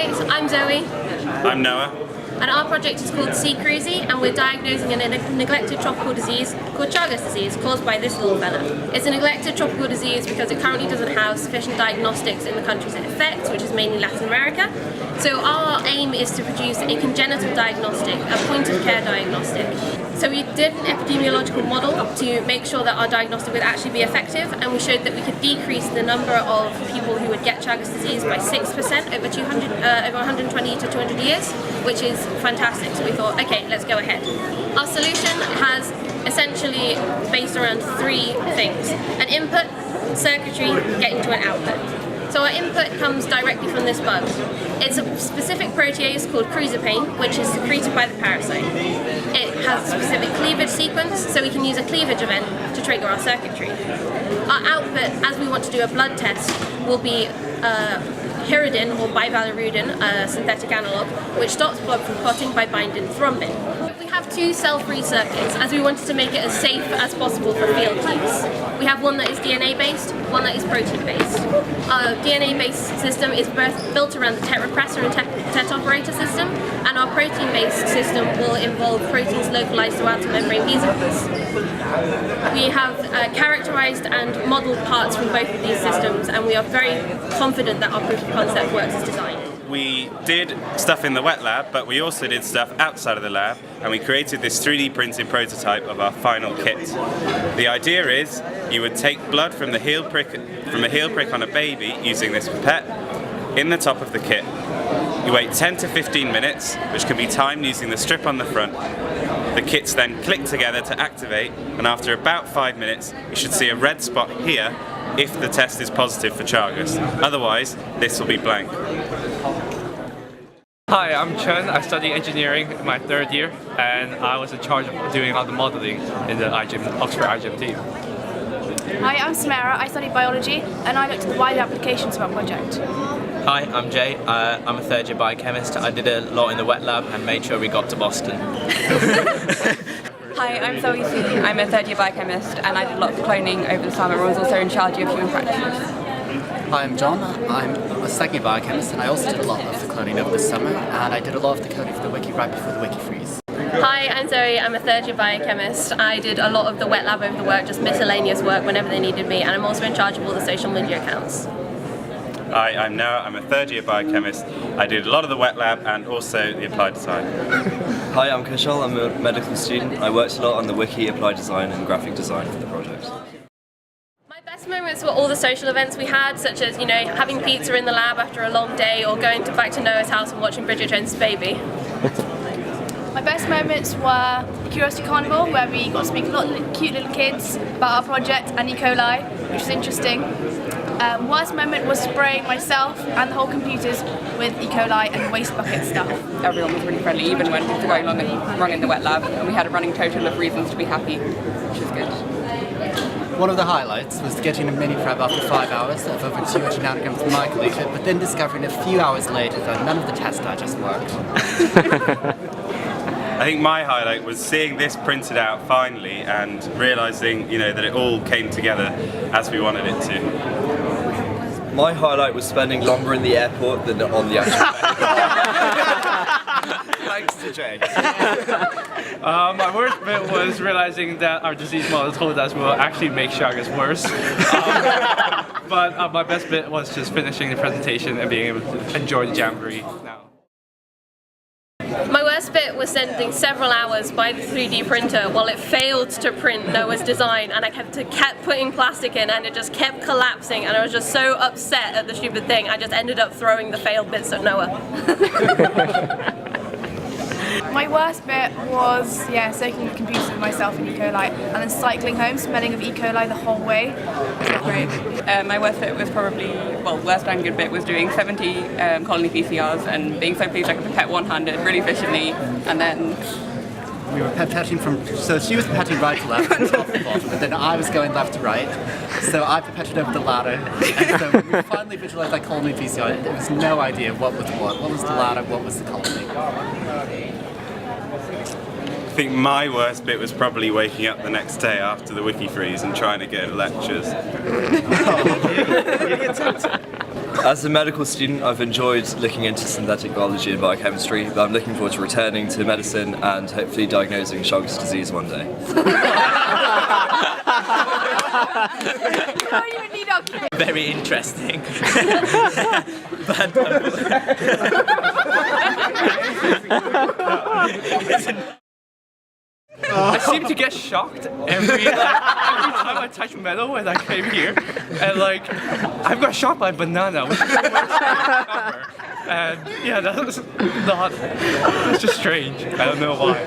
Okay, so I'm Zoe. I'm Noah. And our project is called Sea Cruisy, and we're diagnosing a neglected tropical disease called Chagas disease, caused by this little fella. It's a neglected tropical disease because it currently doesn't have sufficient diagnostics in the countries it affects, which is mainly Latin America. So our aim is to produce a congenital diagnostic, a point-of-care diagnostic. So we did an epidemiological model to make sure that our diagnostic would actually be effective, and we showed that we could decrease the number of people who would get Chagas disease by 6% over 120 to 200 years, which is fantastic. So we thought, okay, let's go ahead. Our solution has essentially based around three things: an input, circuitry, getting to an output. So our input comes directly from this bug. It's a specific protease called cruisapane, which is secreted by the parasite. It has a specific cleavage sequence, so we can use a cleavage event to trigger our circuitry. Our output, as we want to do a blood test, will be pyridine or bivalirudin, a synthetic analog, which stops blood from clotting by binding thrombin. We have two cell-free circuits, as we wanted to make it as safe as possible for field use. We have one that is DNA-based, one that is protein-based. Our DNA-based system is built around the tetrapressor and TET operator system, and our protein-based system will involve proteins localized to outer membrane vesicles. We have characterized and modeled parts from both of these systems, and we are very confident that our proof of concept works as designed. We did stuff in the wet lab, but we also did stuff outside of the lab, and we created this 3D printed prototype of our final kit. The idea is you would take blood from a heel prick on a baby using this pipette in the top of the kit. You wait 10 to 15 minutes, which can be timed using the strip on the front. The kits then click together to activate, and after about 5 minutes, you should see a red spot here if the test is positive for Chagas. Otherwise, this will be blank. Hi, I'm Chen. I study engineering in my third year, and I was in charge of doing all the modeling in the iGEM, Oxford iGEM team. Hi, I'm Samara. I study biology, and I looked at the wider applications of our project. Hi, I'm Jay. I'm a third year biochemist. I did a lot in the wet lab and made sure we got to Boston. Hi, I'm Zoe C. I'm a third year biochemist, and I did a lot of cloning over the summer. I was also in charge of human practices. Hi, I'm John. I'm a second year biochemist, and I also did a lot of the cloning over the summer, and I did a lot of the coding for the wiki right before the wiki freeze. Hi, I'm Zoe. I'm a third year biochemist. I did a lot of the wet lab over the work, just miscellaneous work whenever they needed me, and I'm also in charge of all the social media accounts. Hi, I'm Noah. I'm a third year biochemist. I did a lot of the wet lab and also the applied design. Hi, I'm Kushal. I'm a medical student. I worked a lot on the wiki, applied design and graphic design for the project. My best moments were all the social events we had, such as, having pizza in the lab after a long day, or going back to Noah's house and watching Bridget Jones' Baby. My best moments were the Curiosity Carnival, where we got to speak to a lot of cute little kids about our project and E. coli, which was interesting. Worst moment was spraying myself and the whole computers with E. coli and waste bucket stuff. Everyone was really friendly, even when things were going wrong in the wet lab, and we had a running total of reasons to be happy, which was good. One of the highlights was getting a mini prep after 5 hours of over 200 nanograms per microliter, but then discovering a few hours later that none of the test just worked. I think my highlight was seeing this printed out finally and realising, that it all came together as we wanted it to. My highlight was spending longer in the airport than on the actual Thanks to Jay. My worst bit was realizing that our disease model told us will actually make Chagas worse. But my best bit was just finishing the presentation and being able to enjoy the Jamboree now. My worst bit was sending several hours by the 3D printer while it failed to print Noah's design, and I kept putting plastic in and it just kept collapsing, and I was just so upset at the stupid thing, I just ended up throwing the failed bits at Noah. My worst bit was, soaking the computer with myself in E. coli, and then cycling home, smelling of E. coli the whole way. It was not great. My worst bit was probably, worst and good bit was doing 70 colony PCRs and being so pleased I could pipette one-handed really efficiently, and then We were pipetting so she was pipetting right to left, and top to bottom, and then I was going left to right. So I pipetted over the ladder, and so when we finally visualized that colony PCR, there was no idea what was what. What was the ladder, what was the colony? I think my worst bit was probably waking up the next day after the wiki freeze and trying to go to lectures. As a medical student, I've enjoyed looking into synthetic biology and biochemistry, but I'm looking forward to returning to medicine and hopefully diagnosing Chagas disease one day. Very interesting. But I seem to get shocked every time I touch metal when I came here, and like I've got shocked by a banana, which is the worst thing ever. And yeah, that's just strange. I don't know why.